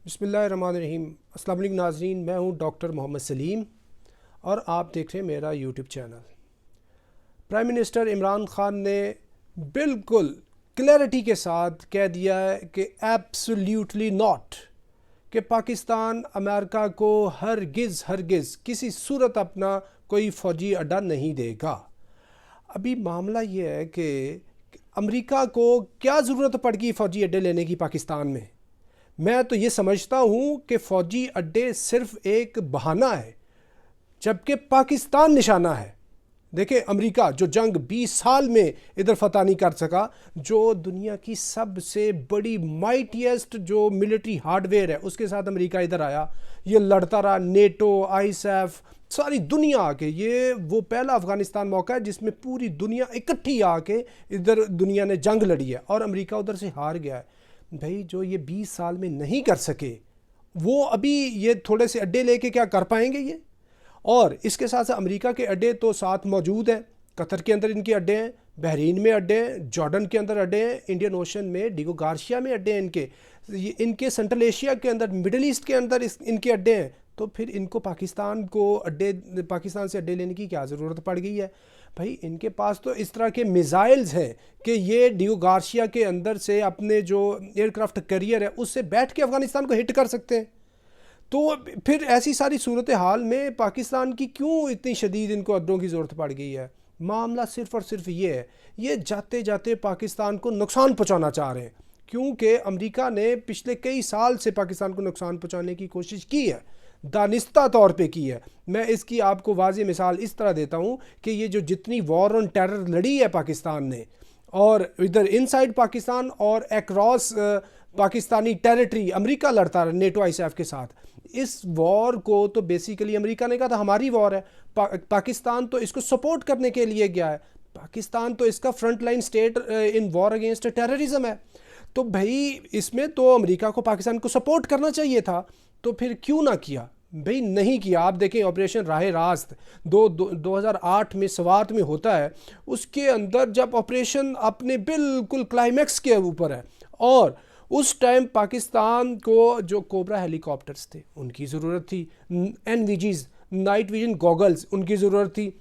بسم اللہ الرحمن الرحیم۔ السلام علیکم ناظرین، میں ہوں ڈاکٹر محمد سلیم اور آپ دیکھ رہے ہیں میرا YouTube channel. Prime minister Imran Khan نے بالکل کلیئرٹی کے ساتھ کہہ دیا ہے کہ ایبسلیوٹلی ناٹ، کہ پاکستان امریکہ کو ہرگز کسی صورت اپنا کوئی فوجی اڈا نہیں دے گا۔ ابھی معاملہ یہ ہے کہ امریکہ کو کیا ضرورت پڑ گئی فوجی اڈے لینے کی پاکستان میں تو یہ سمجھتا ہوں کہ فوجی اڈے صرف ایک بہانہ ہے، جبکہ پاکستان نشانہ ہے۔ دیکھیں، امریکہ جو جنگ 20 سال میں ادھر فتح نہیں کر سکا، جو دنیا کی سب سے بڑی مائٹیسٹ جو ملٹری ہارڈ ویئر ہے اس کے ساتھ امریکہ ادھر آیا، یہ لڑتا رہا، نیٹو، ISAF، ساری دنیا آ کے، یہ وہ پہلا افغانستان موقع ہے جس میں پوری دنیا اکٹھی آ کے ادھر دنیا نے جنگ لڑی ہے اور امریکہ ادھر سے ہار گیا ہے۔ بھائی جو یہ 20 سال میں نہیں کر سکے، وہ ابھی یہ تھوڑے سے اڈے لے کے کیا کر پائیں گے یہ؟ اور اس کے ساتھ ساتھ امریکہ کے اڈے تو ساتھ موجود ہیں، قطر کے اندر ان کے اڈے ہیں، بحرین میں اڈے ہیں، جارڈن کے اندر اڈے ہیں، انڈین اوشن میں ڈیگو گارشیا میں اڈے ہیں، ان کے سنٹرل ایشیا کے اندر، مڈل ایسٹ کے اندر ان کے اڈے ہیں۔ تو پھر ان کو پاکستان سے اڈے لینے کی کیا ضرورت پڑ گئی ہے؟ بھائی ان کے پاس تو اس طرح کے میزائلز ہیں کہ یہ ڈیگو گارشیا کے اندر سے اپنے جو ایئر کرافٹ کیریئر ہے اس سے بیٹھ کے افغانستان کو ہٹ کر سکتے ہیں۔ تو پھر ایسی ساری صورتحال میں پاکستان کی کیوں اتنی شدید ان کو اڈوں کی ضرورت پڑ گئی ہے؟ معاملہ صرف اور صرف یہ ہے، یہ جاتے جاتے پاکستان کو نقصان پہنچانا چاہ رہے ہیں، کیونکہ امریکہ نے پچھلے کئی سال سے پاکستان کو نقصان پہنچانے کی کوشش کی ہے، دانستہ طور پہ کی ہے۔ میں اس کی آپ کو واضح مثال اس طرح دیتا ہوں کہ یہ جو جتنی وار آن ٹیرر لڑی ہے پاکستان نے، اور ادھر انسائیڈ پاکستان اور ایکراس پاکستانی ٹیریٹری امریکہ لڑتا رہا نیٹو ISAF کے ساتھ، اس وار کو تو بیسیکلی امریکہ نے کہا تھا ہماری وار ہے، پاکستان تو اس کو سپورٹ کرنے کے لیے گیا ہے، پاکستان تو اس کا فرنٹ لائن سٹیٹ ان وار اگینسٹ ٹیررزم ہے۔ تو بھائی اس میں تو امریکہ کو پاکستان کو سپورٹ کرنا چاہیے تھا، تو پھر کیوں نہ کیا؟ بھئی نہیں کیا۔ آپ دیکھیں آپریشن راہ راست 2008 میں سوات میں ہوتا ہے، اس کے اندر جب آپریشن اپنے بالکل کلائمیکس کے اوپر ہے، اور اس ٹائم پاکستان کو جو کوبرا ہیلی کاپٹرز تھے ان کی ضرورت تھی، NVGs نائٹ ویژن گوگلز ان کی ضرورت تھی،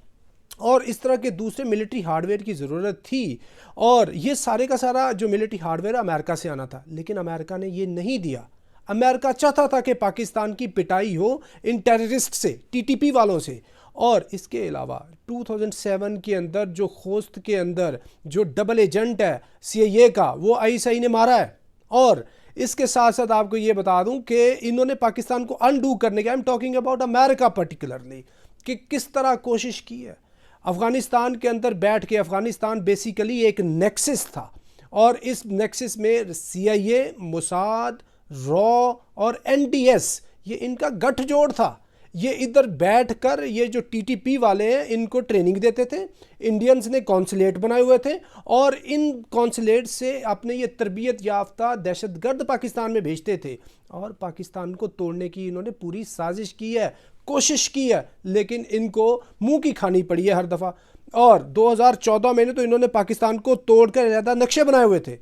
اور اس طرح کے دوسرے ملٹری ہارڈ ویئر کی ضرورت تھی، اور یہ سارے کا سارا جو ملٹری ہارڈ ویئر امریکہ سے آنا تھا، لیکن امریکہ نے یہ نہیں دیا۔ امریکہ چاہتا تھا کہ پاکستان کی پٹائی ہو ان ٹیررسٹ سے، TTP والوں سے۔ اور اس کے علاوہ 2007 کے اندر جو خوست کے اندر جو ڈبل ایجنٹ ہے CIA کا، وہ ISI نے مارا ہے۔ اور اس کے ساتھ ساتھ آپ کو یہ بتا دوں کہ انہوں نے پاکستان کو انڈو کرنے کے، I'm talking about America particularly، کہ کس طرح کوشش کی ہے افغانستان کے اندر بیٹھ کے۔ افغانستان بیسیکلی ایک نیکسس تھا، اور اس نیکسس میں CIA، موساد، را اور NDS، یہ ان کا گٹھ جوڑ تھا۔ یہ ادھر بیٹھ کر یہ جو TTP والے ہیں ان کو ٹریننگ دیتے تھے، انڈینز نے کونسلیٹ بنائے ہوئے تھے، اور ان کونسلیٹ سے اپنے یہ تربیت یافتہ دہشت گرد پاکستان میں بھیجتے تھے، اور پاکستان کو توڑنے کی انہوں نے پوری سازش کی ہے، کوشش کی ہے، لیکن ان کو منہ کی کھانی پڑی ہے ہر دفعہ۔ اور 2014 میں تو انہوں نے پاکستان کو توڑ کر علیحدہ نقشے بنائے ہوئے تھے،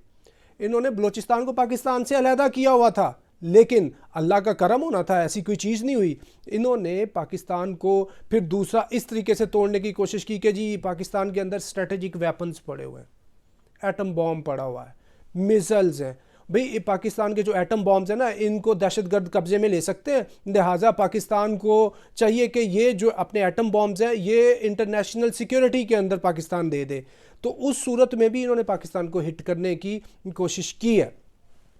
انہوں نے بلوچستان کو پاکستان سے علیحدہ کیا ہوا تھا، لیکن اللہ کا کرم ہونا تھا، ایسی کوئی چیز نہیں ہوئی۔ انہوں نے پاکستان کو پھر دوسرا اس طریقے سے توڑنے کی کوشش کی کہ جی پاکستان کے اندر اسٹریٹجک ویپنز پڑے ہوئے ہیں، ایٹم بام پڑا ہوا ہے، میزلز ہیں۔ بھئی پاکستان کے جو ایٹم بامز ہیں نا، ان کو دہشت گرد قبضے میں لے سکتے ہیں، لہٰذا پاکستان کو چاہیے کہ یہ جو اپنے ایٹم بامز ہیں یہ انٹرنیشنل سیکیورٹی کے اندر پاکستان دے دے۔ تو اس صورت میں بھی انہوں نے پاکستان کو ہٹ کرنے کی کوشش کی ہے،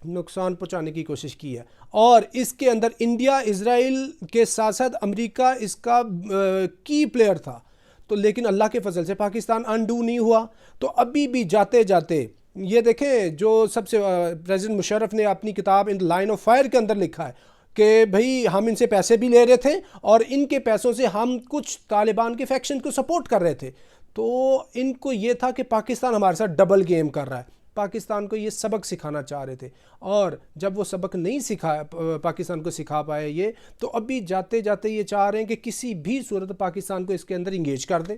نقصان پہنچانے کی کوشش کی ہے۔ اور اس کے اندر انڈیا، اسرائیل کے ساتھ ساتھ امریکہ اس کا کی پلیئر تھا، تو لیکن اللہ کے فضل سے پاکستان انڈو نہیں ہوا۔ تو ابھی بھی جاتے جاتے یہ دیکھیں، جو سب سے پریزیڈنٹ مشرف نے اپنی کتاب ان لائن آف فائر کے اندر لکھا ہے کہ بھئی ہم ان سے پیسے بھی لے رہے تھے، اور ان کے پیسوں سے ہم کچھ طالبان کے فیکشن کو سپورٹ کر رہے تھے۔ تو ان کو یہ تھا کہ پاکستان ہمارے ساتھ ڈبل گیم کر رہا ہے، پاکستان کو یہ سبق سکھانا چاہ رہے تھے، اور جب وہ سبق نہیں سکھایا، پاکستان کو سکھا پائے یہ، تو ابھی جاتے جاتے یہ چاہ رہے ہیں کہ کسی بھی صورت پاکستان کو اس کے اندر انگیج کر دیں،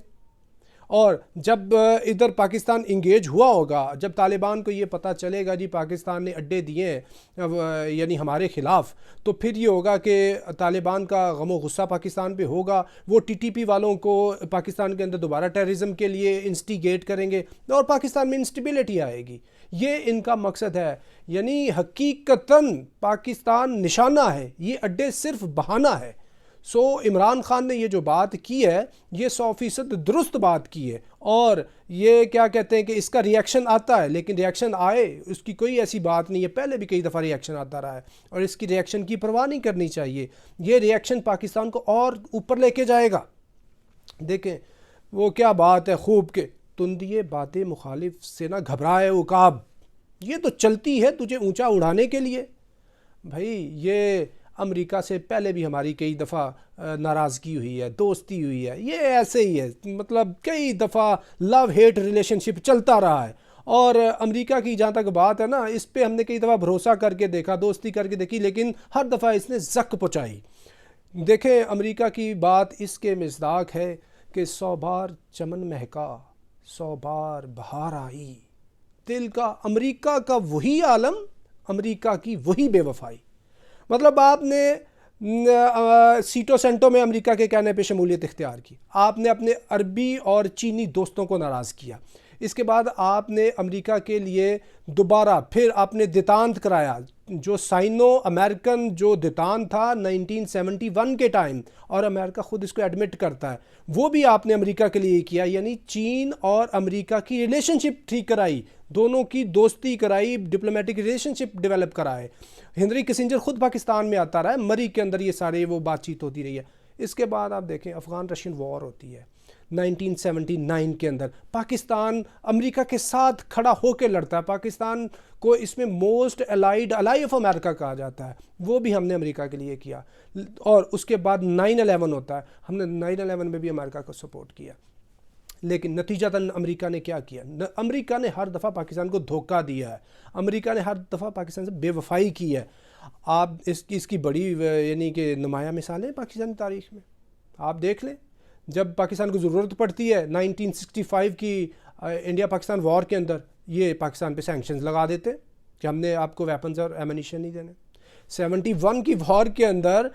اور جب ادھر پاکستان انگیج ہوا ہوگا، جب طالبان کو یہ پتہ چلے گا جی پاکستان نے اڈے دیے ہیں یعنی ہمارے خلاف، تو پھر یہ ہوگا کہ طالبان کا غم و غصہ پاکستان پہ ہوگا، وہ ٹی ٹی پی والوں کو پاکستان کے اندر دوبارہ ٹیررزم کے لیے انسٹیگیٹ کریں گے اور پاکستان میں انسٹیبلٹی آئے گی۔ یہ ان کا مقصد ہے، یعنی حقیقتاً پاکستان نشانہ ہے، یہ اڈے صرف بہانہ ہے۔ سو عمران خان نے یہ جو بات کی ہے یہ 100% درست بات کی ہے، اور یہ کیا کہتے ہیں کہ اس کا ریاکشن آتا ہے، لیکن ریاکشن آئے اس کی کوئی ایسی بات نہیں ہے، پہلے بھی کئی دفعہ ریاکشن آتا رہا ہے اور اس کی ریاکشن کی پرواہ نہیں کرنی چاہیے۔ یہ ریاکشن پاکستان کو اور اوپر لے کے جائے گا۔ دیکھیں وہ کیا بات ہے خوب کہ تندیے باتیں مخالف سے نہ گھبرائے عقاب، یہ تو چلتی ہے تجھے اونچا اڑانے کے لیے۔ بھائی یہ امریکہ سے پہلے بھی ہماری کئی دفعہ ناراضگی ہوئی ہے، دوستی ہوئی ہے، یہ ایسے ہی ہے، مطلب کئی دفعہ لو ہیٹ ریلیشن شپ چلتا رہا ہے۔ اور امریکہ کی جہاں تک بات ہے نا، اس پہ ہم نے کئی دفعہ بھروسہ کر کے دیکھا، دوستی کر کے دیکھی، لیکن ہر دفعہ اس نے زک پہنچائی۔ دیکھیں امریکہ کی بات اس کے مصداق ہے کہ 100 بار چمن مہکا 100 بار بہار آئی، دل کا امریکہ کا وہی عالم، امریکہ کی وہی بے وفائی۔ مطلب آپ نے سیٹو سینٹو میں امریکہ کے کہنے پہ شمولیت اختیار کی، آپ نے اپنے عربی اور چینی دوستوں کو ناراض کیا، اس کے بعد آپ نے امریکہ کے لیے دوبارہ پھر آپ نے دیتانت کرایا، جو سائنو امریکن جو دیتانت تھا 1971 کے ٹائم، اور امریکہ خود اس کو ایڈمٹ کرتا ہے، وہ بھی آپ نے امریکہ کے لیے کیا، یعنی چین اور امریکہ کی ریلیشن شپ ٹھیک کرائی، دونوں کی دوستی کرائی، ڈپلومیٹک ریلیشن شپ ڈیولپ کرائے۔ ہنری کسنجر خود پاکستان میں آتا رہا ہے، مری کے اندر یہ سارے وہ بات چیت ہوتی رہی ہے۔ اس کے بعد آپ دیکھیں افغان رشین وار ہوتی ہے 1979 کے اندر، پاکستان امریکہ کے ساتھ کھڑا ہو کے لڑتا ہے، پاکستان کو اس میں most allied Allai of America کہا جاتا ہے، وہ بھی ہم نے امریکہ کے لیے کیا۔ اور اس کے بعد 9/11 ہوتا ہے، ہم نے 9/11 میں بھی امریکہ کو سپورٹ کیا، لیکن نتیجتاً امریکہ نے کیا کیا؟ امریکہ نے ہر دفعہ پاکستان کو دھوکہ دیا ہے، امریکہ نے ہر دفعہ پاکستان سے بے وفائی کی ہے۔ آپ اس کی بڑی یعنی کہ نمایاں مثالیں پاکستانی تاریخ میں آپ دیکھ لیں، جب پاکستان کو ضرورت پڑتی ہے 1965 کی انڈیا پاکستان وار کے اندر، یہ پاکستان پہ سینکشنز لگا دیتے کہ ہم نے آپ کو ویپنز اور ایمونیشن نہیں دینے۔ 71 کی وار کے اندر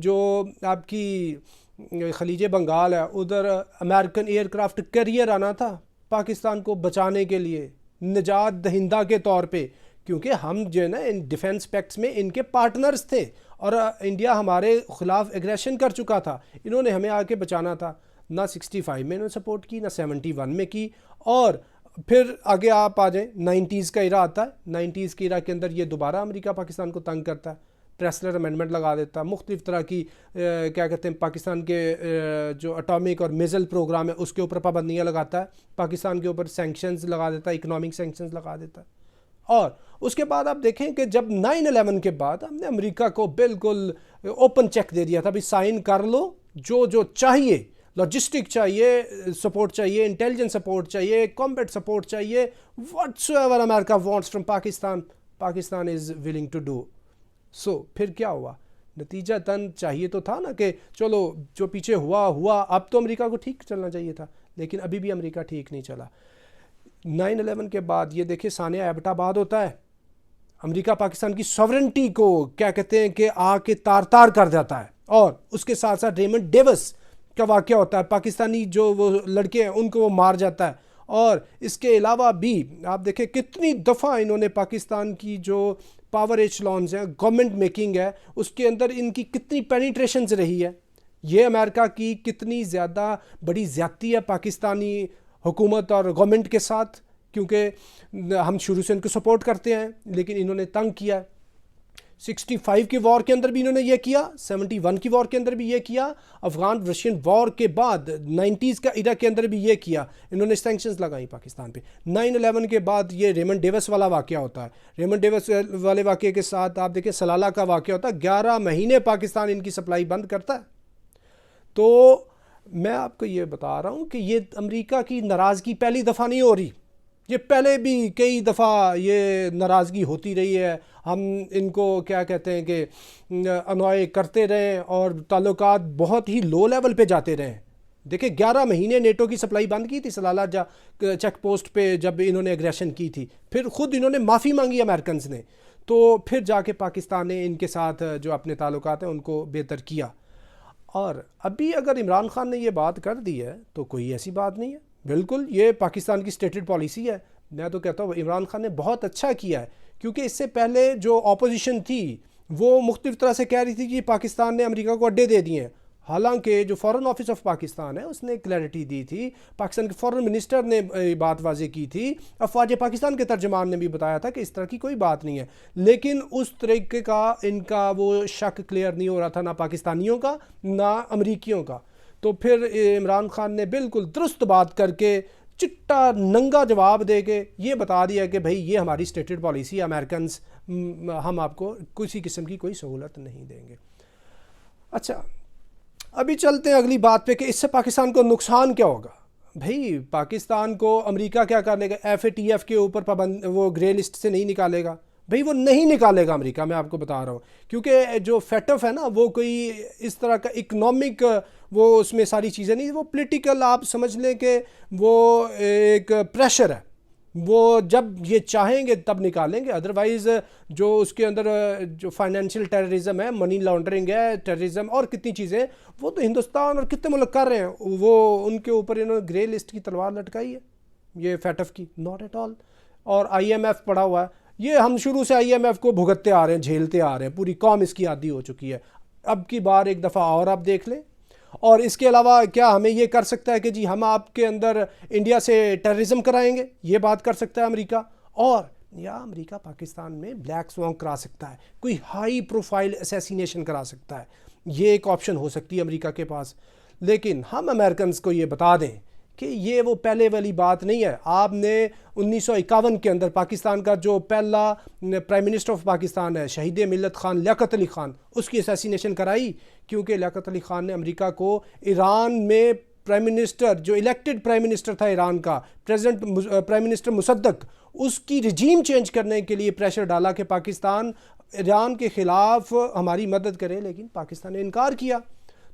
جو آپ کی خلیج بنگال ہے، ادھر امریکن ایئر کرافٹ کیریئر آنا تھا پاکستان کو بچانے کے لیے، نجات دہندہ کے طور پہ، کیونکہ ہم جو ہے نا ان ڈیفنس پیکٹس میں ان کے پارٹنرز تھے، اور انڈیا ہمارے خلاف ایگریشن کر چکا تھا، انہوں نے ہمیں آ کے بچانا تھا۔ نہ 65 میں انہوں نے سپورٹ کی، نہ 71 میں کی، اور پھر آگے آپ آ جائیں 90s کا ایرا آتا ہے، 90s کے ایرا کے اندر یہ دوبارہ امریکہ پاکستان کو تنگ کرتا ہے، پریسلر امینڈمنٹ لگا دیتا ہے، مختلف طرح کی کیا کہتے ہیں پاکستان کے جو اٹامک اور میزل پروگرام ہے اس کے اوپر پابندیاں لگاتا ہے، پاکستان کے اوپر سینکشنز لگا دیتا ہے، اکنامک سینکشنز لگا دیتا ہے۔ اور اس کے بعد آپ دیکھیں کہ جب 9/11 کے بعد ہم نے امریکہ کو بالکل اوپن چیک دے دیا تھا، بھی سائن کر لو، جو چاہیے، لاجسٹک چاہیے، سپورٹ چاہیے، انٹیلیجنس سپورٹ چاہیے، کمبیٹ سپورٹ چاہیے، whatsoever America wants from Pakistan, Pakistan is willing to do. So پھر کیا ہوا؟ نتیجتاً چاہیے تو تھا نا کہ چلو جو پیچھے ہوا، اب تو امریکہ کو ٹھیک چلنا چاہیے تھا، لیکن ابھی بھی امریکہ ٹھیک نہیں چلا۔ 9/11 کے بعد یہ دیکھیں سانحہ ایبٹ آباد ہوتا ہے، امریکہ پاکستان کی سوورنٹی کو کیا کہتے ہیں کہ آ کے تار کر دیتا ہے، اور اس کے ساتھ ساتھ ریمنڈ ڈیوس کا واقعہ ہوتا ہے، پاکستانی جو وہ لڑکے ہیں ان کو وہ مار جاتا ہے۔ اور اس کے علاوہ بھی آپ دیکھیں کتنی دفعہ انہوں نے پاکستان کی جو پاور ایچلونز ہیں، گورنمنٹ میکنگ ہے، اس کے اندر ان کی کتنی پینیٹریشنز رہی ہے، یہ امریکہ کی کتنی زیادہ بڑی زیادتی ہے پاکستانی حکومت اور گورنمنٹ کے ساتھ، کیونکہ ہم شروع سے ان کو سپورٹ کرتے ہیں، لیکن انہوں نے تنگ کیا۔ 65 کی وار کے اندر بھی انہوں نے یہ کیا، 71 کی وار کے اندر بھی یہ کیا، افغان رشین وار کے بعد 90s کا ایرا کے اندر بھی یہ کیا، انہوں نے سینکشنز لگائیں پاکستان پہ۔ 9/11 کے بعد یہ ریمنڈ ڈیوس والا واقعہ ہوتا ہے، ریمنڈ ڈیوس والے واقعے کے ساتھ آپ دیکھیں سلالہ کا واقعہ ہوتا ہے، 11 مہینے پاکستان ان کی سپلائی بند کرتا ہے۔ تو میں آپ کو یہ بتا رہا ہوں کہ یہ امریکہ کی ناراضگی پہلی دفعہ نہیں ہو رہی، یہ پہلے بھی کئی دفعہ یہ ناراضگی ہوتی رہی ہے، ہم ان کو کیا کہتے ہیں کہ انوائے کرتے رہے اور تعلقات بہت ہی لو لیول پہ جاتے رہے، دیکھیں 11 مہینے نیٹو کی سپلائی بند کی تھی سلالہ چیک پوسٹ پہ جب انہوں نے اگریشن کی تھی، پھر خود انہوں نے معافی مانگی امریکنز نے، تو پھر جا کے پاکستان نے ان کے ساتھ جو اپنے تعلقات ہیں ان کو بہتر کیا. اور ابھی اگر عمران خان نے یہ بات کر دی ہے تو کوئی ایسی بات نہیں ہے، بالکل یہ پاکستان کی اسٹیٹڈ پالیسی ہے. میں تو کہتا ہوں عمران خان نے بہت اچھا کیا ہے، کیونکہ اس سے پہلے جو اپوزیشن تھی وہ مختلف طرح سے کہہ رہی تھی کہ پاکستان نے امریکہ کو اڈے دے دیے ہیں، حالانکہ جو فارن آفس آف پاکستان ہے اس نے کلیئرٹی دی تھی، پاکستان کے فارن منسٹر نے بات واضح کی تھی، افواج پاکستان کے ترجمان نے بھی بتایا تھا کہ اس طرح کی کوئی بات نہیں ہے، لیکن اس طریقے کا ان کا وہ شک کلیئر نہیں ہو رہا تھا، نہ پاکستانیوں کا نہ امریکیوں کا. تو پھر عمران خان نے بالکل درست بات کر کے چٹا ننگا جواب دے کے یہ بتا دیا کہ بھئی یہ ہماری اسٹیٹڈ پالیسی ہے، امریکنز ہم آپ کو کسی قسم کی کوئی سہولت نہیں دیں گے. اچھا ابھی چلتے ہیں اگلی بات پہ کہ اس سے پاکستان کو نقصان کیا ہوگا. بھئی پاکستان کو امریکہ کیا کرنے گا، FATF کے اوپر پابند وہ گرے لسٹ سے نہیں نکالے گا. بھئی وہ نہیں نکالے گا امریکہ، میں آپ کو بتا رہا ہوں، کیونکہ جو FATF ہے نا وہ کوئی اس طرح کا اکنامک وہ اس میں ساری چیزیں نہیں، وہ پولیٹیکل آپ سمجھ لیں کہ وہ ایک پریشر ہے، وہ جب یہ چاہیں گے تب نکالیں گے، ادروائز جو اس کے اندر جو فائنینشیل ٹیررزم ہے، منی لانڈرنگ ہے، ٹیررزم اور کتنی چیزیں وہ تو ہندوستان اور کتنے ملک کر رہے ہیں، وہ ان کے اوپر انہوں نے گرے لسٹ کی تلوار لٹکائی ہے یہ FATF کی، ناٹ ایٹ آل. اور IMF پڑا ہوا ہے، یہ ہم شروع سے IMF کو بھگتتے آ رہے ہیں، جھیلتے آ رہے ہیں، پوری قوم اس کی عادی ہو چکی ہے. اب کی بار ایک دفعہ اور آپ دیکھ لیں. اور اس کے علاوہ کیا ہمیں یہ کر سکتا ہے کہ جی ہم آپ کے اندر انڈیا سے ٹیررزم کرائیں گے، یہ بات کر سکتا ہے امریکہ. اور یا امریکہ پاکستان میں بلیک سوانگ کرا سکتا ہے، کوئی ہائی پروفائل اسیسینیشن کرا سکتا ہے، یہ ایک آپشن ہو سکتی ہے امریکہ کے پاس. لیکن ہم امریکنز کو یہ بتا دیں کہ یہ وہ پہلے والی بات نہیں ہے. آپ نے 1951 کے اندر پاکستان کا جو پہلا پرائم منسٹر آف پاکستان ہے شہید ملت خان لیاقت علی خان، اس کی اسیسینیشن کرائی، کیونکہ لیاقت علی خان نے امریکہ کو ایران میں پرائم منسٹر جو الیکٹڈ پرائم منسٹر تھا ایران کا، پریزیڈنٹ پرائم منسٹر مصدق، اس کی رجیم چینج کرنے کے لیے پریشر ڈالا کہ پاکستان ایران کے خلاف ہماری مدد کرے، لیکن پاکستان نے انکار کیا،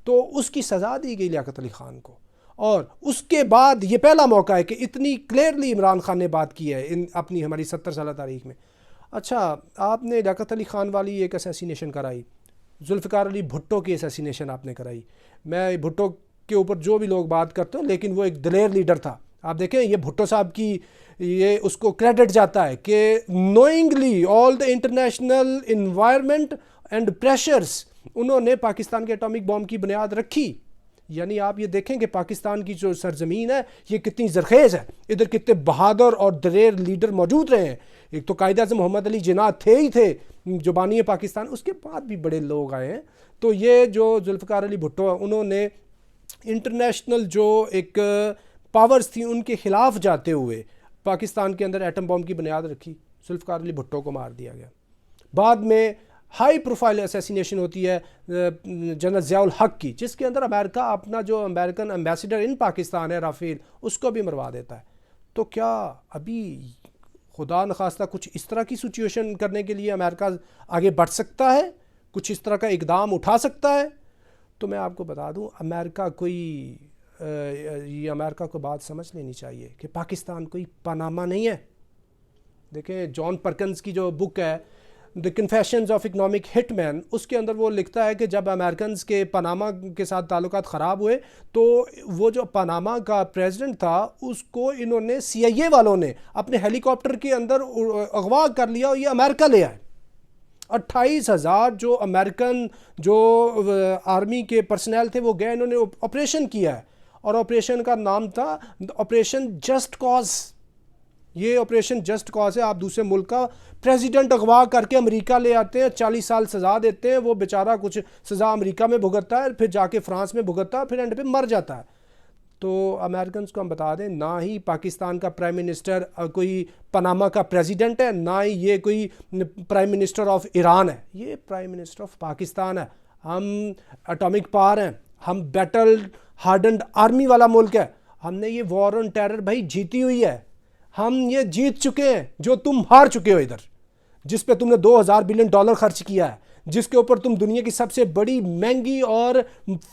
تو اس کی سزا دی گئی لیاقت علی خان کو. اور اس کے بعد یہ پہلا موقع ہے کہ اتنی کلیئرلی عمران خان نے بات کی ہے اپنی ہماری 70 سالہ تاریخ میں. اچھا آپ نے لیاقت علی خان والی ایک اسیسینیشن کرائی، ذوالفقار علی بھٹو کی اسیسینیشن آپ نے کرائی. میں بھٹو کے اوپر جو بھی لوگ بات کرتے ہیں، لیکن وہ ایک دلیر لیڈر تھا. آپ دیکھیں یہ بھٹو صاحب کی یہ اس کو کریڈٹ جاتا ہے کہ knowingly all the international environment and pressures انہوں نے پاکستان کے ایٹامک بام کی بنیاد رکھی. یعنی آپ یہ دیکھیں کہ پاکستان کی جو سرزمین ہے یہ کتنی زرخیز ہے، ادھر کتنے بہادر اور دلیر لیڈر موجود رہے ہیں. ایک تو قائد اعظم محمد علی جناح تھے ہی تھے جو بانی پاکستان، اس کے بعد بھی بڑے لوگ آئے ہیں. تو یہ جو ذوالفقار علی بھٹو انہوں نے انٹرنیشنل جو ایک پاورز تھیں ان کے خلاف جاتے ہوئے پاکستان کے اندر ایٹم بم کی بنیاد رکھی. ذوالفقار علی بھٹو کو مار دیا گیا. بعد میں ہائی پروفائل اسیسینیشن ہوتی ہے جنرل ضیاء الحق کی، جس کے اندر امریکہ اپنا جو امریکن ایمبیسیڈر ان پاکستان ہے رافیل، اس کو بھی مروا دیتا ہے. تو کیا ابھی خدا نخواستہ کچھ اس طرح کی سچویشن کرنے کے لیے امریکہ آگے بڑھ سکتا ہے، کچھ اس طرح کا اقدام اٹھا سکتا ہے؟ تو میں آپ کو بتا دوں امریکہ یہ امریکہ کو بات سمجھ لینی چاہیے کہ پاکستان کوئی پاناما نہیں ہے. دیکھیں جان پرکنز کی جو بک ہے دی کنفیشنز آف اکنامک ہٹ مین، اس کے اندر وہ لکھتا ہے کہ جب امریکنز کے پاناما کے ساتھ تعلقات خراب ہوئے تو وہ جو پاناما کا پریزیڈنٹ تھا اس کو انہوں نے CIA والوں نے اپنے ہیلی کاپٹر کے اندر اغوا کر لیا اور یہ امریکہ لے آئے. 28,000 جو امریکن جو آرمی کے پرسنل تھے وہ گئے، انہوں نے آپریشن کیا ہے، اور آپریشن کا نام تھا آپریشن جسٹ کاز. یہ آپریشن جسٹ کاز ہے. آپ دوسرے ملک کا پریزیڈنٹ اغوا کر کے امریکہ لے آتے ہیں، 40 سال سزا دیتے ہیں، وہ بیچارہ کچھ سزا امریکہ میں بھگتتا ہے، پھر جا کے فرانس میں بھگتتا ہے، پھر اینڈ پہ مر جاتا ہے. تو امریکنز کو ہم بتا دیں نہ ہی پاکستان کا پرائم منسٹر کوئی پاناما کا پریزیڈنٹ ہے، نہ ہی یہ کوئی پرائم منسٹر آف ایران ہے، یہ پرائم منسٹر آف پاکستان ہے. ہم اٹامک پاور ہیں، ہم بیٹل ہارڈنڈ آرمی والا ملک ہے. ہم نے یہ وار آن ٹیرر بھائی جیتی ہوئی ہے. ہم یہ جیت چکے ہیں جو تم ہار چکے ہو ادھر، جس پہ تم نے $2,000 بلین خرچ کیا ہے، جس کے اوپر تم دنیا کی سب سے بڑی مہنگی اور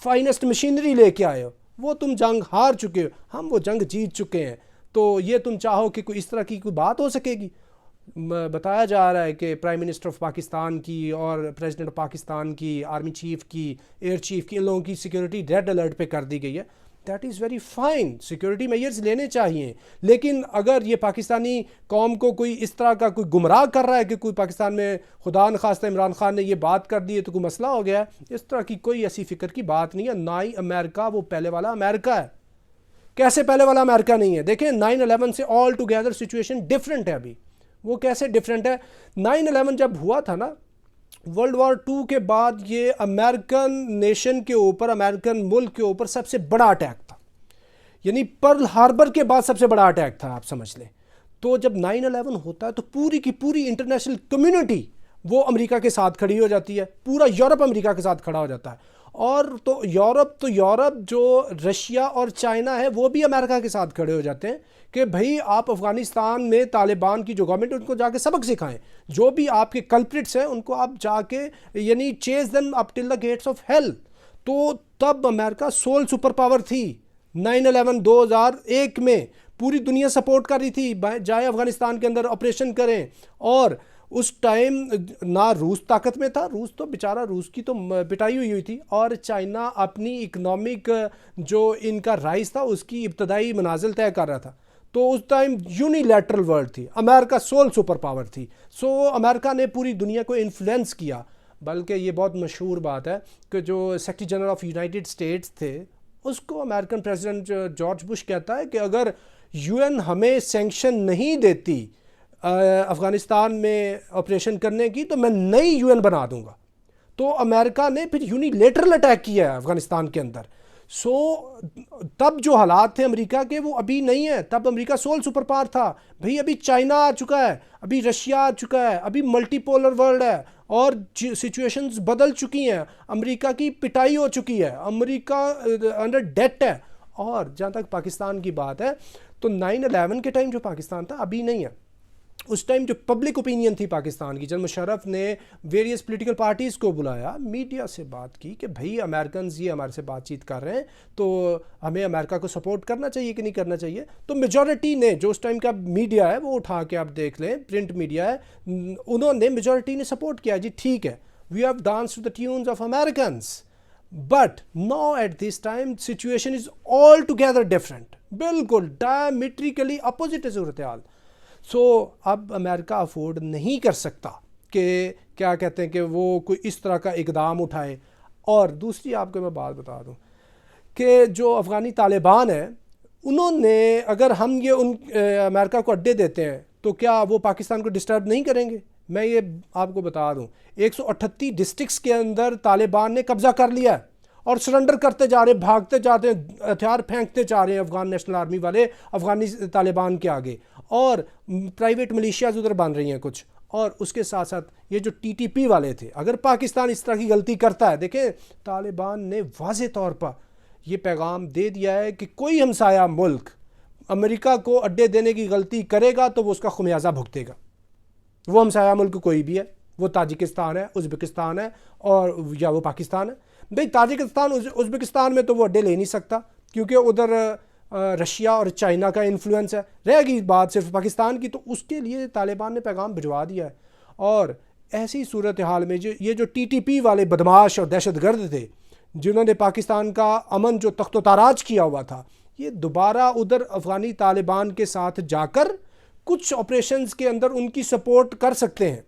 فائنسٹ مشینری لے کے آئے ہو. وہ تم جنگ ہار چکے ہو، ہم وہ جنگ جیت چکے ہیں، تو یہ تم چاہو کہ کوئی اس طرح کی کوئی بات ہو سکے گی؟ بتایا جا رہا ہے کہ پرائم منسٹر آف پاکستان کی اور پریزیڈنٹ آف پاکستان کی، آرمی چیف کی، ایئر چیف کی، ان لوگوں کی سیکیورٹی ریڈ الرٹ پہ کر دی گئی ہے. That is very fine, security measures لینے چاہیے، لیکن اگر یہ پاکستانی قوم کو کوئی اس طرح کا کوئی گمراہ کر رہا ہے کہ کوئی پاکستان میں خدا نخواستہ عمران خان نے یہ بات کر دی ہے تو کوئی مسئلہ ہو گیا ہے، اس طرح کی کوئی ایسی فکر کی بات نہیں ہے. نہ ہی امریکہ وہ پہلے والا امریکہ ہے. کیسے پہلے والا امریکہ نہیں ہے؟ دیکھیں 9/11 سے آل ٹوگیدر سچویشن ڈیفرنٹ ہے. ابھی وہ کیسے ڈیفرنٹ ہے؟ 9/11 جب ہوا تھا نا، ورلڈ وار 2 کے بعد یہ امریکن نیشن کے اوپر، امریکن ملک کے اوپر سب سے بڑا اٹیک تھا. یعنی پرل ہاربر کے بعد سب سے بڑا اٹیک تھا، آپ سمجھ لیں. تو جب 9/11 ہوتا ہے تو پوری کی پوری انٹرنیشنل کمیونٹی وہ امریکہ کے ساتھ کھڑی ہو جاتی ہے، پورا یورپ امریکہ کے ساتھ کھڑا ہو جاتا ہے. اور تو یورپ جو رشیا اور چائنا ہے وہ بھی امریکہ کے ساتھ کھڑے ہو جاتے ہیں کہ بھئی آپ افغانستان میں طالبان کی جو گورنمنٹ ہے ان کو جا کے سبق سکھائیں، جو بھی آپ کے کلپریٹس ہیں ان کو آپ جا کے یعنی چیز دم اپ ٹل دا گیٹس آف ہیل. تو تب امریکہ سول سپر پاور تھی. 9/11 2001 میں پوری دنیا سپورٹ کر رہی تھی جائے افغانستان کے اندر آپریشن کریں. اور اس ٹائم نہ روس طاقت میں تھا، روس تو بیچارہ، روس کی تو پٹائی ہوئی تھی، اور چائنا اپنی اکنامک جو ان کا رائز تھا اس کی ابتدائی منازل طے کر رہا تھا. تو اس ٹائم یونیلیٹرل ورلڈ تھی، امریکہ سول سپر پاور تھی. سو امریکہ نے پوری دنیا کو انفلوئنس کیا. بلکہ یہ بہت مشہور بات ہے کہ جو secretary general of United States تھے اس کو امریکن پریزیڈنٹ جارج بش کہتا ہے کہ اگر یو این ہمیں سینکشن نہیں دیتی افغانستان میں آپریشن کرنے کی تو میں نئی یو این بنا دوں گا. تو امریکہ نے پھر یونیلیٹرل اٹیک کیا ہے افغانستان کے اندر. سو تب جو حالات تھے امریکہ کے وہ ابھی نہیں ہیں. تب امریکہ سول سپر پاور تھا. بھئی ابھی چائنا آ چکا ہے، ابھی رشیا آ چکا ہے، ابھی ملٹی پولر ورلڈ ہے اور سچویشنز بدل چکی ہیں. امریکہ کی پٹائی ہو چکی ہے، امریکہ انڈر ڈیٹ ہے. اور جہاں تک پاکستان کی بات ہے تو 9/11 کے ٹائم جو پاکستان تھا ابھی نہیں ہے. اس ٹائم جو پبلک اوپینین تھی پاکستان کی، جنرل مشرف نے ویریس پولیٹیکل پارٹیز کو بلایا، میڈیا سے بات کی کہ بھئی امریکنز یہ ہمارے سے بات چیت کر رہے ہیں تو ہمیں امریکہ کو سپورٹ کرنا چاہیے کہ نہیں کرنا چاہیے. تو میجورٹی نے، جو اس ٹائم کا میڈیا ہے وہ اٹھا کے آپ دیکھ لیں، پرنٹ میڈیا ہے، انہوں نے میجورٹی نے سپورٹ کیا. جی ٹھیک ہے، we have dance to the tunes of Americans, but now at this time situation is altogether different, بالکل ڈائمیٹریکلی اپوزٹ ہے صورتحال. سو اب امریکہ افورڈ نہیں کر سکتا کہ کیا کہتے ہیں کہ وہ کوئی اس طرح کا اقدام اٹھائے. اور دوسری آپ کو میں بات بتا دوں کہ جو افغانی طالبان ہیں انہوں نے، اگر ہم یہ امریکہ کو اڈے دیتے ہیں تو کیا وہ پاکستان کو ڈسٹرب نہیں کریں گے؟ میں یہ آپ کو بتا دوں 138 ڈسٹرکٹس کے اندر طالبان نے قبضہ کر لیا ہے اور سرنڈر کرتے جا رہے ہیں، بھاگتے جاتے ہیں، ہتھیار پھینکتے جا رہے ہیں افغان نیشنل آرمی والے افغانی طالبان کے آگے، اور پرائیویٹ ملیشیاز ادھر بن رہی ہیں کچھ. اور اس کے ساتھ ساتھ یہ جو TTP والے تھے، اگر پاکستان اس طرح کی غلطی کرتا ہے، دیکھیں طالبان نے واضح طور پر یہ پیغام دے دیا ہے کہ کوئی ہمسایہ ملک امریکہ کو اڈے دینے کی غلطی کرے گا تو وہ اس کا خمیازہ بھگتے گا. وہ ہمسایہ ملک کوئی بھی ہے، وہ تاجکستان ہے، ازبکستان ہے، اور یا وہ پاکستان ہے. بھئی تاجکستان ازبکستان میں تو وہ اڈے لے نہیں سکتا کیونکہ ادھر رشیا اور چائنا کا انفلوئنس ہے. رہ گئی بات صرف پاکستان کی، تو اس کے لیے طالبان نے پیغام بھجوا دیا ہے. اور ایسی صورتحال میں یہ جو TTP والے بدماش اور دہشت گرد تھے جنہوں نے پاکستان کا امن جو تخت و تاراج کیا ہوا تھا، یہ دوبارہ ادھر افغانی طالبان کے ساتھ جا کر کچھ آپریشنز کے اندر ان کی سپورٹ کر سکتے ہیں،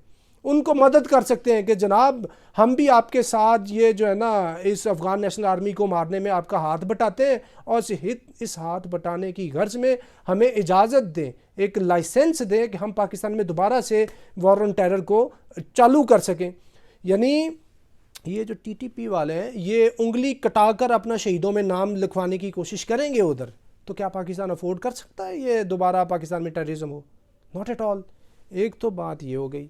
ان کو مدد کر سکتے ہیں کہ جناب ہم بھی آپ کے ساتھ یہ جو ہے نا اس افغان نیشنل آرمی کو مارنے میں آپ کا ہاتھ بٹاتے ہیں، اور اس ہاتھ بٹانے کی غرض میں ہمیں اجازت دیں، ایک لائسنس دیں کہ ہم پاکستان میں دوبارہ سے وار آن ٹیرر کو چالو کر سکیں. یعنی یہ جو TTP والے ہیں یہ انگلی کٹا کر اپنا شہیدوں میں نام لکھوانے کی کوشش کریں گے ادھر. تو کیا پاکستان افورڈ کر سکتا ہے یہ دوبارہ پاکستان میں ٹیررزم ہو؟ Not at all. ایک تو بات یہ ہو گئی.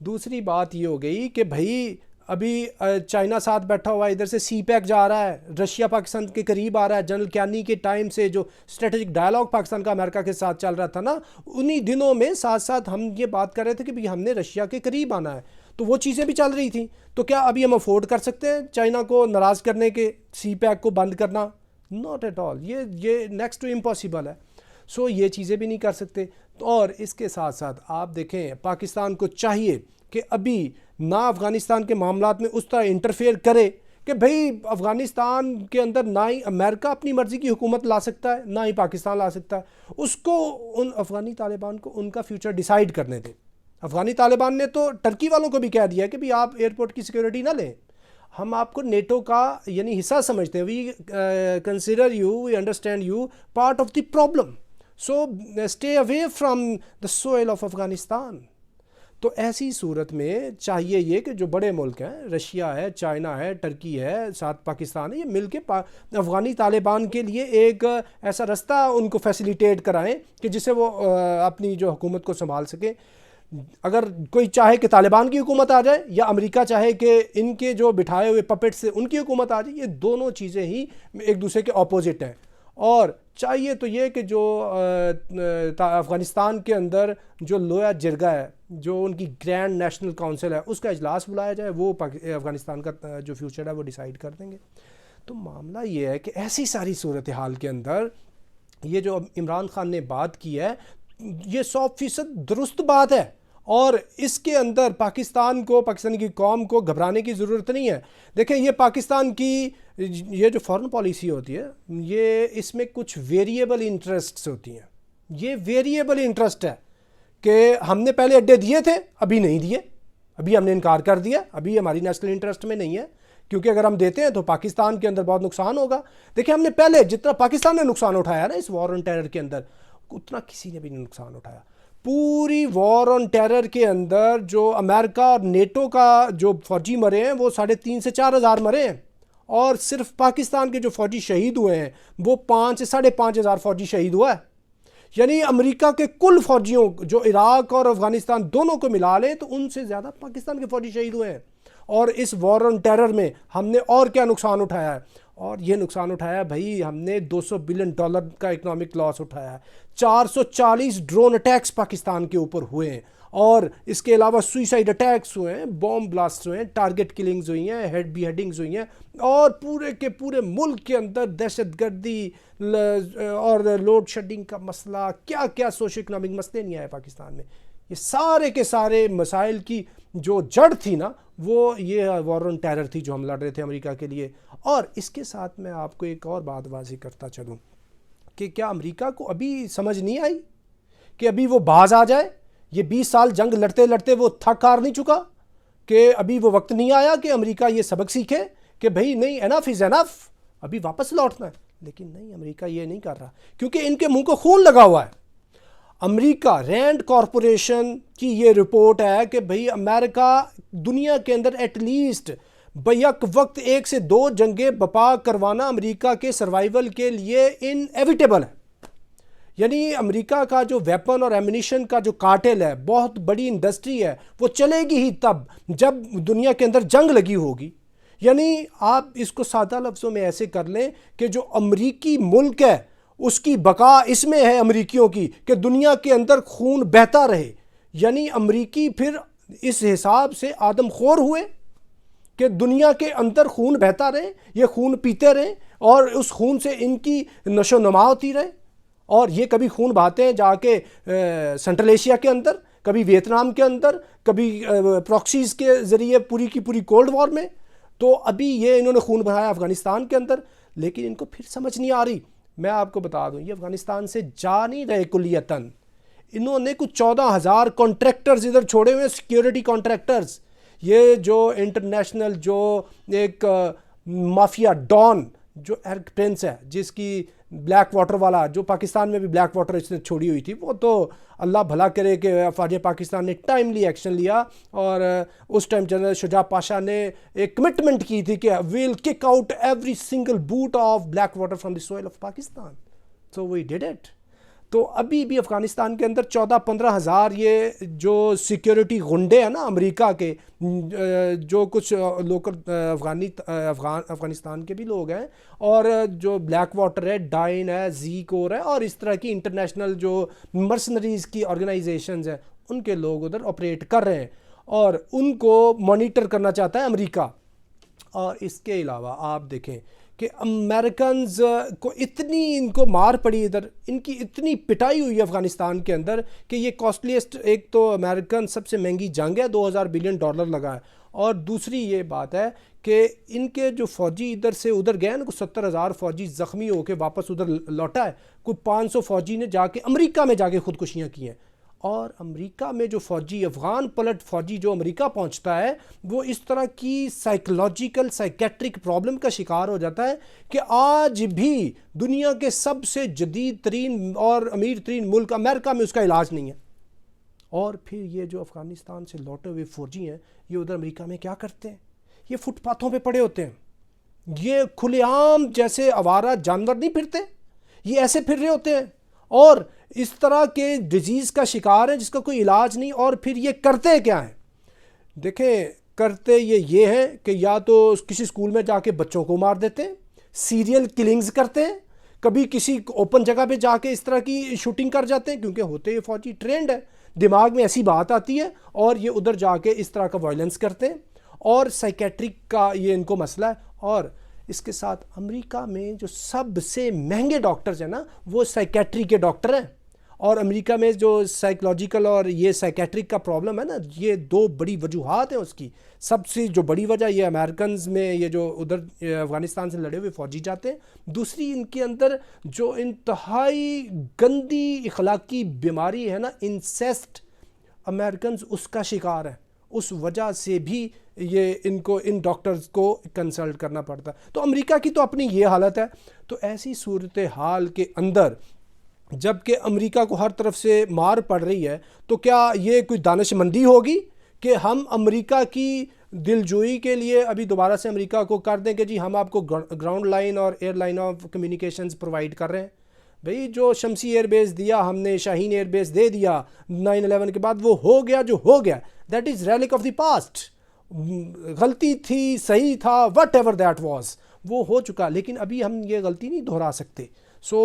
دوسری بات یہ ہو گئی کہ بھائی ابھی چائنا ساتھ بیٹھا ہوا ہے، ادھر سے CPEC جا رہا ہے، رشیا پاکستان کے قریب آ رہا ہے. جنرل کیانی کے ٹائم سے جو اسٹریٹجک ڈائلاگ پاکستان کا امریکہ کے ساتھ چل رہا تھا نا، انہی دنوں میں ساتھ ساتھ ہم یہ بات کر رہے تھے کہ بھئی ہم نے رشیا کے قریب آنا ہے. تو وہ چیزیں بھی چل رہی تھیں. تو کیا ابھی ہم افورڈ کر سکتے ہیں چائنا کو ناراض کرنے کے، CPEC کو بند کرنا؟ ناٹ ایٹ آل، یہ نیکسٹ ٹو امپاسبل ہے. سو یہ چیزیں بھی نہیں کر سکتے. اور اس کے ساتھ ساتھ آپ دیکھیں پاکستان کو چاہیے کہ ابھی نہ افغانستان کے معاملات میں اس طرح انٹرفیئر کرے کہ بھئی افغانستان کے اندر نہ ہی امریکہ اپنی مرضی کی حکومت لا سکتا ہے نہ ہی پاکستان لا سکتا ہے. اس کو ان افغانی طالبان کو ان کا فیوچر ڈیسائیڈ کرنے دیں. افغانی طالبان نے تو ٹرکی والوں کو بھی کہہ دیا کہ بھئی آپ ایئرپورٹ کی سیکیورٹی نہ لیں، ہم آپ کو نیٹو کا یعنی حصہ سمجھتے ہیں. We consider you, we understand you part of the problem, so stay away from the soil of Afghanistan. تو ایسی صورت میں چاہیے یہ کہ جو بڑے ملک ہیں، رشیا ہے، چائنا ہے، ٹرکی ہے، ساتھ پاکستان ہے، یہ مل کے افغانی طالبان کے لیے ایک ایسا رستہ ان کو فیسیلیٹیٹ کرائیں کہ جس سے وہ اپنی جو حکومت کو سنبھال سکیں. اگر کوئی چاہے کہ طالبان کی حکومت آ جائے یا امریکہ چاہے کہ ان کے جو بٹھائے ہوئے پپٹ سے ان کی حکومت آ جائے، یہ دونوں چیزیں ہی ایک دوسرے کے اپوزٹ ہیں. اور چاہیے تو یہ کہ جو افغانستان کے اندر جو لویا جرگا ہے، جو ان کی گرینڈ نیشنل کونسل ہے، اس کا اجلاس بلایا جائے، وہ افغانستان کا جو فیوچر ہے وہ ڈیسائیڈ کر دیں گے. تو معاملہ یہ ہے کہ ایسی ساری صورتحال کے اندر یہ جو عمران خان نے بات کی ہے یہ 100% درست بات ہے، اور اس کے اندر پاکستان کی قوم کو گھبرانے کی ضرورت نہیں ہے. دیکھیں یہ پاکستان کی یہ جو فارن پالیسی ہوتی ہے، یہ اس میں کچھ ویریبل انٹرسٹس ہوتی ہیں. یہ ویریبل انٹرسٹ ہے کہ ہم نے پہلے اڈے دیے تھے، ابھی نہیں دیے، ابھی ہم نے انکار کر دیا، ابھی ہماری نیشنل انٹرسٹ میں نہیں ہے، کیونکہ اگر ہم دیتے ہیں تو پاکستان کے اندر بہت نقصان ہوگا. دیکھیں ہم نے پہلے جتنا پاکستان نے نقصان اٹھایا نا اس وار آن ٹیرر کے اندر، اتنا کسی نے بھی نہیں نقصان اٹھایا. پوری وار آن ٹیرر کے اندر جو امریکہ اور نیٹو کا جو فوجی مرے ہیں وہ 3,500 سے 4,000 مرے ہیں، اور صرف پاکستان کے جو فوجی شہید ہوئے ہیں وہ 5,000 سے 5,500 فوجی شہید ہوا ہے. یعنی امریکہ کے کل فوجیوں جو عراق اور افغانستان دونوں کو ملا لیں تو ان سے زیادہ پاکستان کے فوجی شہید ہوئے ہیں. اور اس وار آن ٹیرر میں ہم نے اور کیا نقصان اٹھایا ہے؟ اور یہ نقصان اٹھایا ہے بھائی، ہم نے $200 بلین کا اکنامک لاس اٹھایا ہے. 440 ڈرون اٹیکس پاکستان کے اوپر ہوئے ہیں، اور اس کے علاوہ سوئسائڈ اٹیکس ہوئے ہیں، بوم بلاسٹ ہوئے ہیں، ٹارگٹ کلنگز ہوئی ہیں، ہیڈ بی ہیڈنگز ہوئی ہیں، اور پورے کے پورے ملک کے اندر دہشت گردی اور لوڈ شیڈنگ کا مسئلہ، کیا کیا سوشو اکنامک مسئلے نہیں آئے پاکستان میں. یہ سارے کے سارے مسائل کی جو جڑ تھی نا وہ یہ وار آن ٹیرر تھی جو ہم لڑ رہے تھے امریکہ کے لیے. اور اس کے ساتھ میں آپ کو ایک اور بات واضح کرتا چلوں کہ کیا امریکہ کو ابھی سمجھ نہیں آئی کہ ابھی وہ باز آ جائے؟ یہ 20 سال جنگ لڑتے لڑتے وہ تھک ہار نہیں چکا کہ ابھی وہ وقت نہیں آیا کہ امریکہ یہ سبق سیکھے کہ بھئی نہیں، انف از انف، ابھی واپس لوٹنا ہے؟ لیکن نہیں، امریکہ یہ نہیں کر رہا، کیونکہ ان کے منہ کو خون لگا ہوا ہے. امریکہ رینڈ کارپوریشن کی یہ رپورٹ ہے کہ بھئی امریکہ دنیا کے اندر ایٹ لیسٹ بیک وقت 1 سے 2 جنگیں بپا کروانا امریکہ کے سروائیول کے لیے انیویٹیبل ہے. یعنی امریکہ کا جو ویپن اور ایمونیشن کا جو کارٹل ہے، بہت بڑی انڈسٹری ہے، وہ چلے گی ہی تب جب دنیا کے اندر جنگ لگی ہوگی. یعنی آپ اس کو سادہ لفظوں میں ایسے کر لیں کہ جو امریکی ملک ہے اس کی بقا اس میں ہے امریکیوں کی کہ دنیا کے اندر خون بہتا رہے. یعنی امریکی پھر اس حساب سے آدم خور ہوئے کہ دنیا کے اندر خون بہتا رہے، یہ خون پیتے رہیں اور اس خون سے ان کی نشو و نما ہوتی رہے. اور یہ کبھی خون بہاتے ہیں جا کے سنٹرل ایشیا کے اندر، کبھی ویتنام کے اندر، کبھی پراکسیز کے ذریعے پوری کی پوری کولڈ وار میں. تو ابھی یہ انہوں نے خون بہایا افغانستان کے اندر، لیکن ان کو پھر سمجھ نہیں آ رہی. میں آپ کو بتا دوں یہ افغانستان سے جا نہیں رہے کلیتاً. انہوں نے کچھ 14,000 کانٹریکٹرز ادھر چھوڑے ہوئے، سیکیورٹی کانٹریکٹرز. یہ جو انٹرنیشنل جو ایک مافیا ڈان جو ایرک پرنس ہے، جس کی بلیک واٹر والا، جو پاکستان میں بھی بلیک واٹر اس نے چھوڑی ہوئی تھی، وہ تو اللہ بھلا کرے کہ افواج پاکستان نے ٹائملی ایکشن لیا. اور اس ٹائم جنرل شجاع پاشا نے ایک کمٹمنٹ کی تھی کہ we'll kick out every single boot of Blackwater from the soil of Pakistan. So we did it. تو ابھی بھی افغانستان کے اندر 14-15 ہزار یہ جو سیکیورٹی غنڈے ہیں نا امریکہ کے، جو کچھ لوکل افغانستان کے بھی لوگ ہیں، اور جو بلیک واٹر ہے، ڈائن ہے، زی کور ہے، اور اس طرح کی انٹرنیشنل جو مرسنریز کی آرگنائزیشنز ہیں، ان کے لوگ ادھر آپریٹ کر رہے ہیں، اور ان کو مانیٹر کرنا چاہتا ہے امریکہ. اور اس کے علاوہ آپ دیکھیں کہ امریکنز کو اتنی ان کو مار پڑی، ادھر ان کی اتنی پٹائی ہوئی افغانستان کے اندر کہ یہ کاسٹلیسٹ، ایک تو امریکن سب سے مہنگی جنگ ہے، $2000 بلین لگا ہے، اور دوسری یہ بات ہے کہ ان کے جو فوجی ادھر سے ادھر گئے نا، کوئی 70,000 فوجی زخمی ہو کے واپس ادھر لوٹا ہے، کوئی 500 فوجی نے جا کے امریکہ میں جا کے خودکشیاں کی ہیں، اور امریکہ میں جو فوجی افغان پلٹ فوجی جو امریکہ پہنچتا ہے وہ اس طرح کی سائیکولوجیکل سائیکیٹرک پرابلم کا شکار ہو جاتا ہے کہ آج بھی دنیا کے سب سے جدید ترین اور امیر ترین ملک امریکہ میں اس کا علاج نہیں ہے۔ اور پھر یہ جو افغانستان سے لوٹے ہوئے فوجی ہیں یہ ادھر امریکہ میں کیا کرتے ہیں؟ یہ فٹ پاتھوں پہ پڑے ہوتے ہیں، یہ کھلے عام جیسے آوارہ جانور نہیں پھرتے، یہ ایسے پھر رہے ہوتے ہیں اور اس طرح کے ڈیزیز کا شکار ہیں جس کا کوئی علاج نہیں۔ اور پھر یہ کرتے کیا ہیں؟ دیکھیں، کرتے یہ ہیں کہ یا تو کسی اسکول میں جا کے بچوں کو مار دیتے ہیں، سیریل کلنگز کرتے ہیں، کبھی کسی اوپن جگہ پہ جا کے اس طرح کی شوٹنگ کر جاتے ہیں، کیونکہ ہوتے یہ فوجی ٹرینڈ ہے، دماغ میں ایسی بات آتی ہے اور یہ ادھر جا کے اس طرح کا وائلنس کرتے ہیں، اور سائیکیٹرک کا یہ ان کو مسئلہ ہے۔ اور اس کے ساتھ امریکہ میں جو سب سے مہنگے ڈاکٹرز ہیں نا وہ سائیکیٹری کے ڈاکٹر ہیں، اور امریکہ میں جو سائیکولوجیکل اور یہ سائیکیٹرک کا پرابلم ہے نا، یہ دو بڑی وجوہات ہیں اس کی۔ سب سے جو بڑی وجہ یہ امریکنز میں یہ جو ادھر افغانستان سے لڑے ہوئے فوجی جاتے ہیں، دوسری ان کے اندر جو انتہائی گندی اخلاقی بیماری ہے نا، انسیسٹ، امریکنز اس کا شکار ہیں، اس وجہ سے بھی یہ ان ڈاکٹرز کو کنسلٹ کرنا پڑتا ہے۔ تو امریکہ کی تو اپنی یہ حالت ہے۔ تو ایسی صورتحال کے اندر جب کہ امریکہ کو ہر طرف سے مار پڑ رہی ہے، تو کیا یہ کوئی دانش مندی ہوگی کہ ہم امریکہ کی دلجوئی کے لیے ابھی دوبارہ سے امریکہ کو کر دیں کہ جی ہم آپ کو گراؤنڈ لائن اور air line of communications provide کر رہے ہیں؟ بھئی جو شمسی ایئر بیس دیا ہم نے، شاہین ایئر بیس دے دیا 9/11 کے بعد، وہ ہو گیا جو ہو گیا، that is relic of the past, غلطی تھی، صحیح تھا، وٹ ایور دیٹ واز، وہ ہو چکا، لیکن ابھی ہم یہ غلطی نہیں دہرا سکتے۔ سو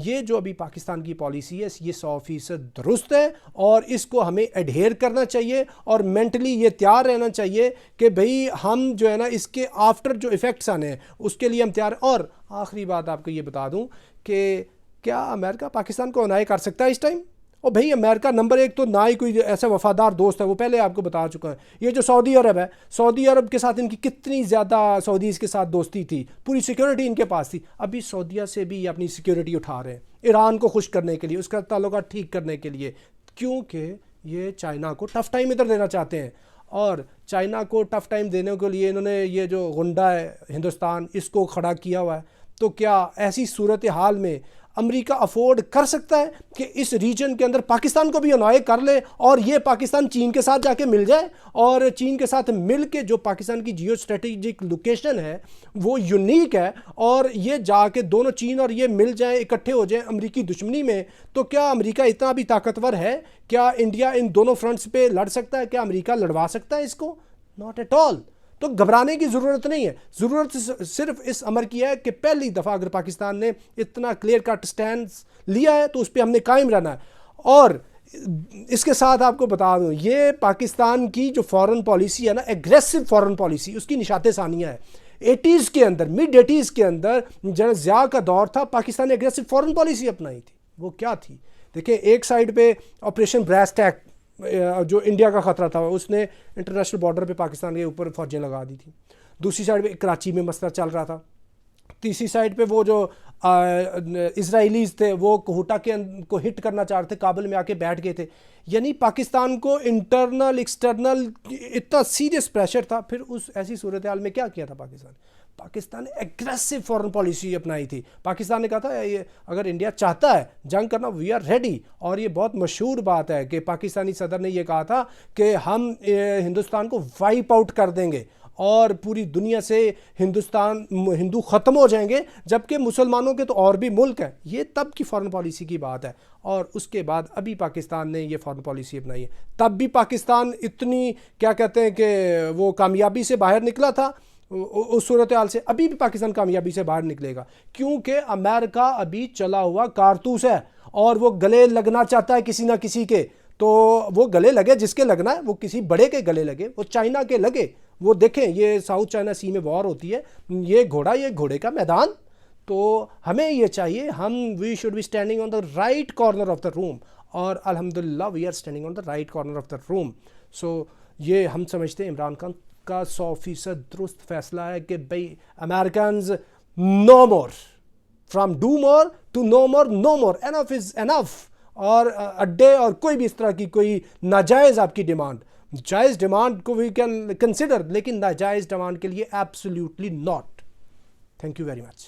یہ جو ابھی پاکستان کی پالیسی ہے یہ 100% درست ہے، اور اس کو ہمیں ایڈہیئر کرنا چاہیے، اور مینٹلی یہ تیار رہنا چاہیے کہ بھئی ہم جو ہے نا اس کے آفٹر جو ایفیکٹس آنے ہیں اس کے لیے ہم تیار ہیں۔ اور آخری بات آپ کو یہ بتا دوں کہ کیا امریکہ پاکستان کو انائی کر سکتا ہے اس ٹائم؟ اور بھئی امریکہ نمبر ایک تو نہ ہی کوئی ایسا وفادار دوست ہے، وہ پہلے آپ کو بتا چکا ہے۔ یہ جو سعودی عرب ہے، سعودی عرب کے ساتھ ان کی کتنی زیادہ سعودیز کے ساتھ دوستی تھی، پوری سیکیورٹی ان کے پاس تھی، ابھی سعودیہ سے بھی اپنی سیکیورٹی اٹھا رہے ہیں ایران کو خوش کرنے کے لیے، اس کا تعلقات ٹھیک کرنے کے لیے، کیونکہ یہ چائنا کو ٹف ٹائم ادھر دینا چاہتے ہیں، اور چائنا کو ٹف ٹائم دینے کے لیے انہوں نے یہ جو غنڈہ ہے ہندوستان، اس کو کھڑا کیا ہوا ہے۔ تو کیا ایسی صورتحال میں امریکہ افورڈ کر سکتا ہے کہ اس ریجن کے اندر پاکستان کو بھی انوائے کر لے، اور یہ پاکستان چین کے ساتھ جا کے مل جائے، اور چین کے ساتھ مل کے جو پاکستان کی جیو اسٹریٹجک لوکیشن ہے وہ یونیک ہے، اور یہ جا کے دونوں چین اور یہ مل جائیں، اکٹھے ہو جائیں امریکی دشمنی میں؟ تو کیا امریکہ اتنا بھی طاقتور ہے؟ کیا انڈیا ان دونوں فرنٹس پہ لڑ سکتا ہے؟ کیا امریکہ لڑوا سکتا ہے اس کو؟ Not at all. تو گھبرانے کی ضرورت نہیں ہے، ضرورت صرف اس امر کی ہے کہ پہلی دفعہ اگر پاکستان نے اتنا کلیئر کٹ سٹینڈ لیا ہے تو اس پہ ہم نے قائم رہنا ہے۔ اور اس کے ساتھ آپ کو بتا دوں، یہ پاکستان کی جو فورن پالیسی ہے نا، ایگریسو فورن پالیسی، اس کی نشات ثانیہ ہے۔ 80s کے اندر، مڈ 80s کے اندر جنرل ضیاء کا دور تھا، پاکستان نے ایگریسو فورن پالیسی اپنائی تھی۔ وہ کیا تھی؟ دیکھیں، ایک سائیڈ پہ آپریشن براس ٹیک جو انڈیا کا خطرہ تھا، اس نے انٹرنیشنل بارڈر پہ پاکستان کے اوپر فوجیں لگا دی تھی، دوسری سائڈ پہ کراچی میں مسئلہ چل رہا تھا، تیسری سائڈ پہ وہ جو اسرائیلیز تھے وہ کوہٹا کو ہٹ کرنا چاہ رہے تھے، کابل میں آ کے بیٹھ گئے تھے۔ یعنی پاکستان کو انٹرنل ایکسٹرنل اتنا سیریس پریشر تھا۔ پھر اس ایسی صورتحال میں کیا کیا تھا پاکستان نے ایگریسو فورن پالیسی اپنائی تھی۔ پاکستان نے کہا تھا اگر انڈیا چاہتا ہے جنگ کرنا، وی آر ریڈی۔ اور یہ بہت مشہور بات ہے کہ پاکستانی صدر نے یہ کہا تھا کہ ہم ہندوستان کو وائپ آؤٹ کر دیں گے اور پوری دنیا سے ہندو ختم ہو جائیں گے، جبکہ مسلمانوں کے تو اور بھی ملک ہیں۔ یہ تب کی فورن پالیسی کی بات ہے، اور اس کے بعد ابھی پاکستان نے یہ فورن پالیسی اپنائی ہے۔ تب بھی پاکستان اتنی کیا کہتے ہیں کہ وہ کامیابی سے باہر نکلا تھا اس صورتحال سے، ابھی بھی پاکستان کامیابی سے باہر نکلے گا، کیونکہ امریکہ ابھی چلا ہوا کارتوس ہے، اور وہ گلے لگنا چاہتا ہے کسی نہ کسی کے۔ تو وہ گلے لگے جس کے لگنا ہے، وہ کسی بڑے کے گلے لگے، وہ چائنا کے لگے، وہ دیکھیں یہ ساؤتھ چائنا سی میں وار ہوتی ہے, یہ گھوڑے کا میدان, تو ہمیں یہ چاہیے we should be standing on the right corner of the room, اور الحمدللہ we are standing on the right corner of the room. So یہ ہم سمجھتے ہیں عمران خان کا 100% درست فیصلہ ہے کہ بھئی Americans no more, from do more to no more, enough is enough. اور اڈے اور کوئی بھی اس طرح کی کوئی ناجائز آپ کی ڈیمانڈ, جائز ڈیمانڈ کو وی کین کنسیڈر, لیکن ناجائز ڈیمانڈ کے لیے absolutely not. Thank you very much.